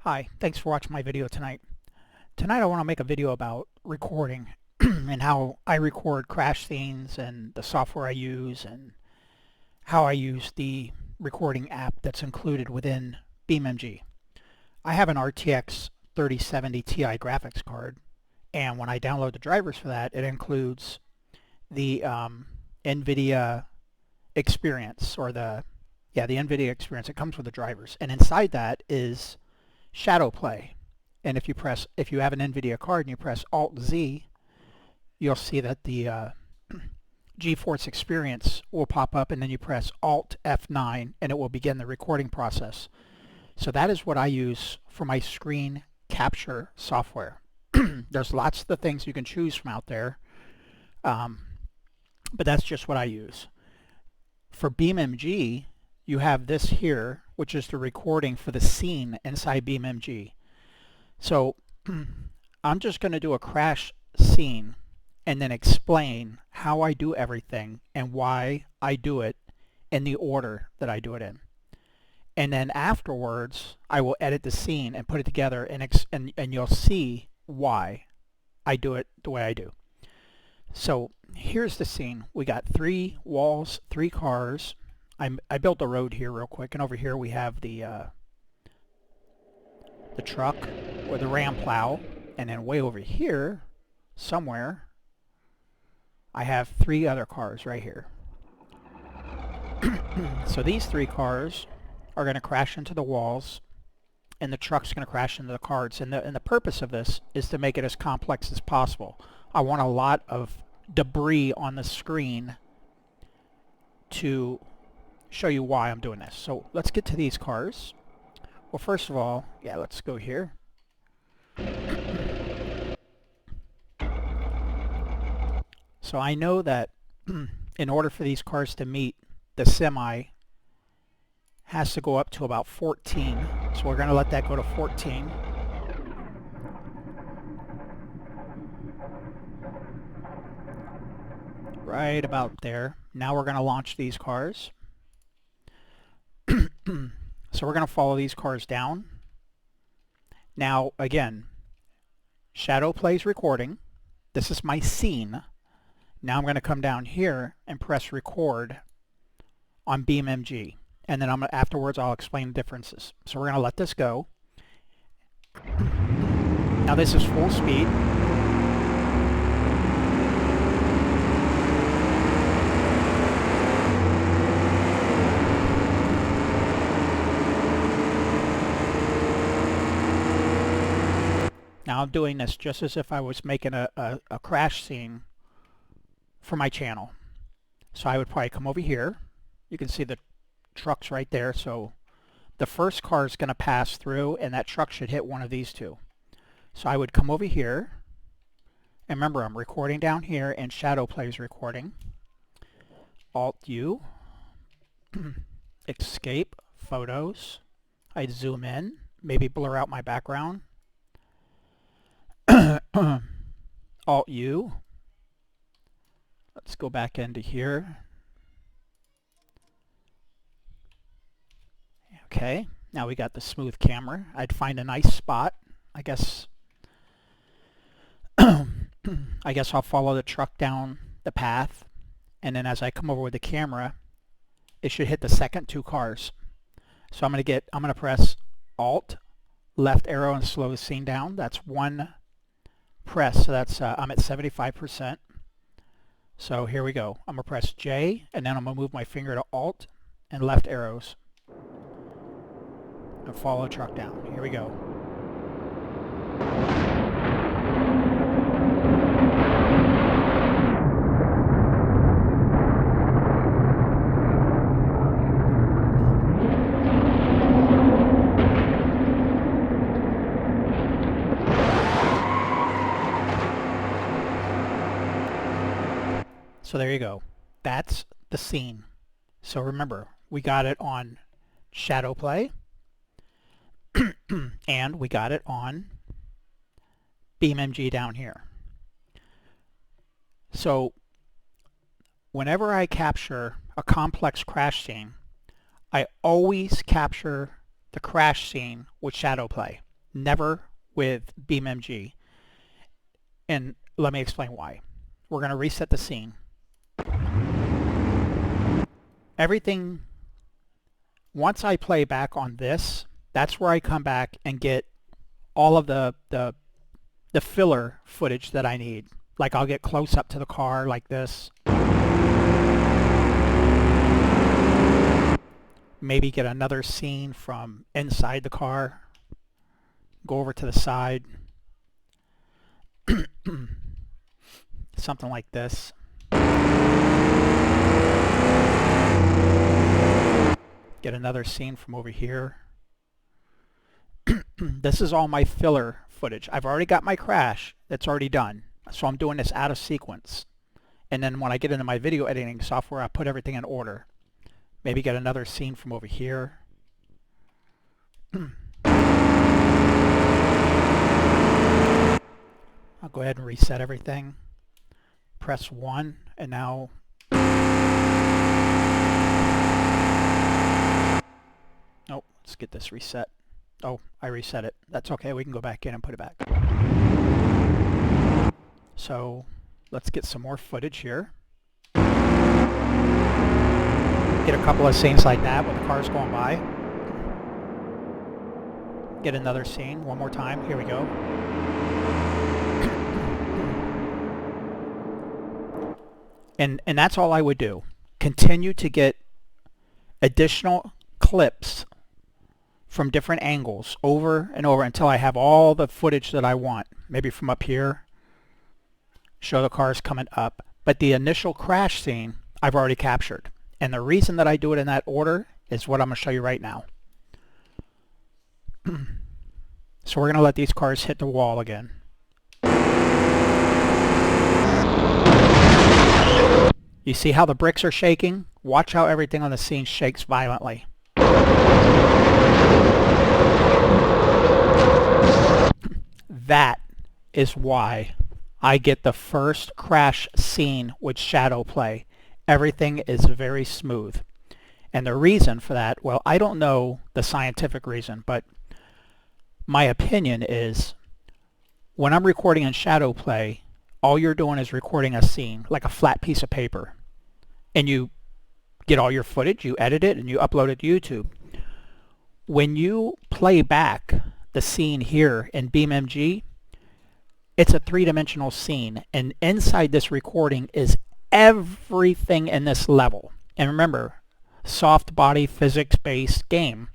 Hi, thanks for watching my video tonight. Tonight I want to make a video about recording and how I record crash scenes and the software I use and how I use the recording app that's included within BeamNG. I have an RTX 3070 Ti graphics card, and when I download the drivers for that, it includes the NVIDIA experience, or the NVIDIA experience. It comes with the drivers, and inside that is shadow play. And if you have an NVIDIA card and you press Alt Z, you'll see that the GeForce experience will pop up, and then you press Alt F9 and it will begin the recording process. So that is what I use for my screen capture software. There's lots of the things you can choose from out there, but that's just what I use. For BeamNG, you have this here, which is the recording for the scene inside BeamNG. So I'm just going to do a crash scene and then explain how I do everything and why I do it in the order that I do it in. And then afterwards, I will edit the scene and put it together, and you'll see why I do it the way I do. So here's the scene. We got 3 walls, 3 cars. I built a road here real quick, and over here we have the truck or the ram plow, and then way over here somewhere I have 3 other cars right here. So these 3 cars are going to crash into the walls, and the truck's going to crash into the cars, and the purpose of this is to make it as complex as possible. I want a lot of debris on the screen to show you why I'm doing this. So let's get to these cars. Well, first of all, let's go here. So I know that in order for these cars to meet, the semi has to go up to about 14. So we're going to let that go to 14. Right about there. Now we're going to launch these cars. So we're going to follow these cars down. Now again, shadow plays recording. This is my scene. Now I'm going to come down here and press record on BeamNG, and then afterwards I'll explain the differences. So we're going to let this go. Now this is full speed. Now I'm doing this just as if I was making a crash scene for my channel. So I would probably come over here. You can see the trucks right there. So the first car is going to pass through, and that truck should hit one of these 2. So I would come over here, and remember, I'm recording down here, and shadow plays recording. Alt U, escape, photos. I'd zoom in, maybe blur out my background. Alt U. Let's go back into here. Okay, now we got the smooth camera. I'd find a nice spot. I guess I'll follow the truck down the path, and then as I come over with the camera, it should hit the second 2 cars. So I'm going to press Alt left arrow and slow the scene down. That's 1 press. So that's I'm at 75%. So here we go. I'm going to press J, and then I'm going to move my finger to Alt and left arrows and follow the truck down. Here we go. So there you go. That's the scene. So remember, we got it on shadow play, and we got it on BeamNG down here. So whenever I capture a complex crash scene, I always capture the crash scene with shadow play. never with BeamNG. And let me explain why. We're going to reset the scene. Everything, once I play back on this, that's where I come back and get all of the filler footage that I need. Like I'll get close up to the car like this. Maybe get another scene from inside the car. Go over to the side. Something like this. Get another scene from over here. This is all my filler footage. I've already got my crash that's already done. So I'm doing this out of sequence. And then when I get into my video editing software, I put everything in order. Maybe get another scene from over here. I'll go ahead and reset everything. Press 1 and now oh, let's get this reset. Oh, I reset it. That's okay, we can go back in and put it back. So let's get some more footage here. Get a couple of scenes like that with the cars going by. Get another scene one more time. Here we go. And that's all I would do. Continue to get additional clips from different angles over and over until I have all the footage that I want. Maybe from up here, show the cars coming up. But the initial crash scene I've already captured. And the reason that I do it in that order is what I'm going to show you right now. So we're going to let these cars hit the wall again. You see how the bricks are shaking? Watch how everything on the scene shakes violently. That is why I get the first crash scene with shadow play. Everything is very smooth. And the reason for that, well, I don't know the scientific reason, but my opinion is when I'm recording in shadow play, all you're doing is recording a scene, like a flat piece of paper. And you get all your footage, you edit it, and you upload it to YouTube. When you play back the scene here in BeamNG, it's a three-dimensional scene. And inside this recording is everything in this level. And remember, soft body physics-based game.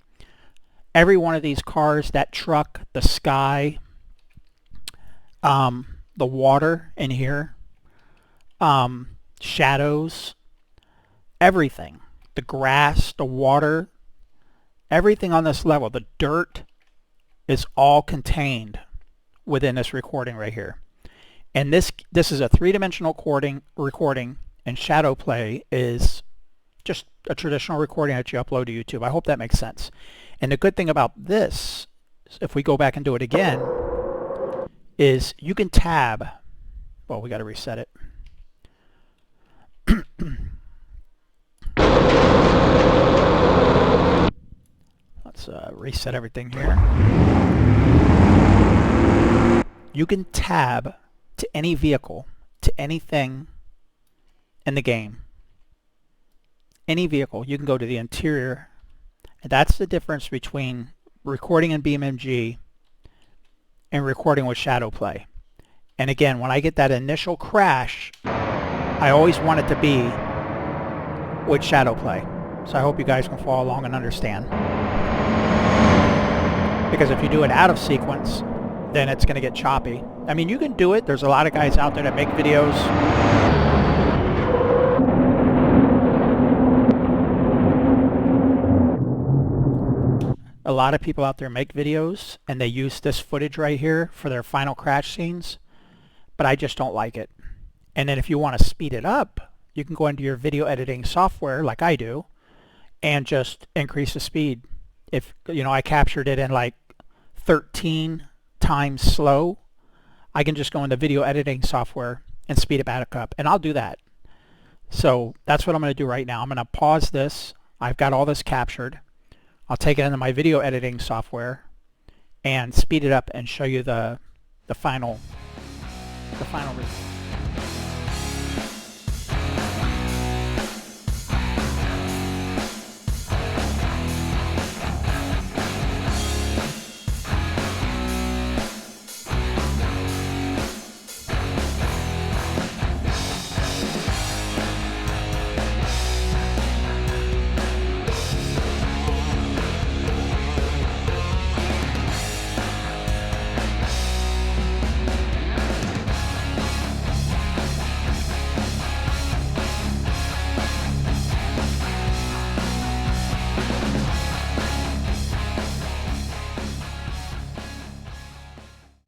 Every one of these cars, that truck, the sky, the water in here, shadows, everything, the grass, the water, everything on this level, the dirt is all contained within this recording right here. And this is a three-dimensional recording, and shadow play is just a traditional recording that you upload to YouTube. I hope that makes sense. And the good thing about this, if we go back and do it again, is you can tab. Well, we got to reset it. Let's reset everything here. You can tab to any vehicle, to anything in the game. Any vehicle. You can go to the interior. And that's the difference between recording in BeamNG and recording with shadow play. And again, when I get that initial crash, I always want it to be with shadow play. So I hope you guys can follow along and understand. Because if you do it out of sequence, then it's going to get choppy. I mean, you can do it. There's a lot of guys out there that make videos. A lot of people out there make videos and they use this footage right here for their final crash scenes, but I just don't like it. And then if you want to speed it up, you can go into your video editing software like I do and just increase the speed. If, you know, I captured it in like 13 times slow, I can just go into video editing software and speed it back up, and I'll do that. So that's what I'm going to do right now. I'm going to pause this. I've got all this captured. I'll take it into my video editing software and speed it up and show you the final result.